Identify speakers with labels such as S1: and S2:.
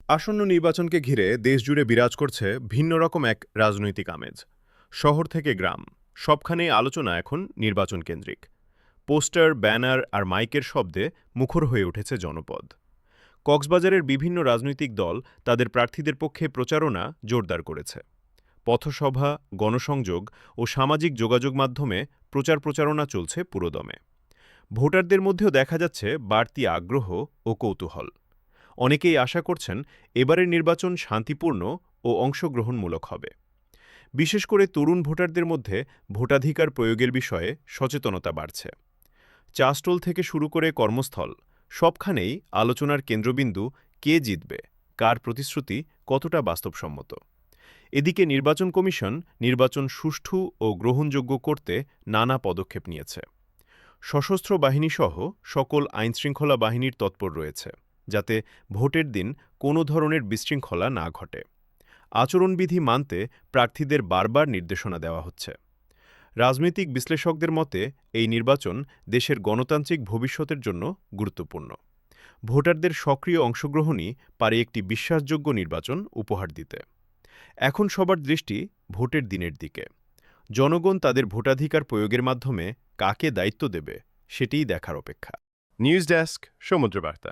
S1: আসন্ন নির্বাচনকে ঘিরে দেশজুড়ে বিরাজ করছে ভিন্ন রকম এক রাজনৈতিক আমেজ। শহর থেকে গ্রাম, সবখানেই আলোচনা এখন নির্বাচন কেন্দ্রিক। পোস্টার, ব্যানার আর মাইকের শব্দে মুখর হয়ে উঠেছে জনপদ। কক্সবাজারের বিভিন্ন রাজনৈতিক দল তাদের প্রার্থীদের পক্ষে প্রচারণা জোরদার করেছে। পথসভা, গণসংযোগ ও সামাজিক যোগাযোগ মাধ্যমে প্রচারণা চলছে পুরোদমে। ভোটারদের মধ্যেও দেখা যাচ্ছে বাড়তি আগ্রহ ও কৌতূহল। অনেকেই আশা করছেন এবারের নির্বাচন শান্তিপূর্ণ ও অংশগ্রহণমূলক হবে। বিশেষ করে তরুণ ভোটারদের মধ্যে ভোটাধিকার প্রয়োগের বিষয়ে সচেতনতা বাড়ছে। চা স্টল থেকে শুরু করে কর্মস্থল, সবখানেই আলোচনার কেন্দ্রবিন্দু কে জিতবে, কার প্রতিশ্রুতি কতটা বাস্তবসম্মত। এদিকে নির্বাচন কমিশন নির্বাচন সুষ্ঠু ও গ্রহণযোগ্য করতে নানা পদক্ষেপ নিয়েছে। সশস্ত্র বাহিনীসহ সকল আইনশৃঙ্খলা বাহিনীর তৎপর রয়েছে, যাতে ভোটের দিন কোনো ধরনের বিশৃঙ্খলা না ঘটে। আচরণবিধি মানতে প্রার্থীদের বারবার নির্দেশনা দেওয়া হচ্ছে। রাজনৈতিক বিশ্লেষকদের মতে এই নির্বাচন দেশের গণতান্ত্রিক ভবিষ্যতের জন্য গুরুত্বপূর্ণ। ভোটারদের সক্রিয় অংশগ্রহণই পারে একটি বিশ্বাসযোগ্য নির্বাচন উপহার দিতে। এখন সবার দৃষ্টি ভোটের দিনের দিকে। জনগণ তাদের ভোটাধিকার প্রয়োগের মাধ্যমে কাকে দায়িত্ব দেবে, সেটিই দেখার অপেক্ষা।
S2: নিউজ ডেস্ক, সমুদ্র বার্তা।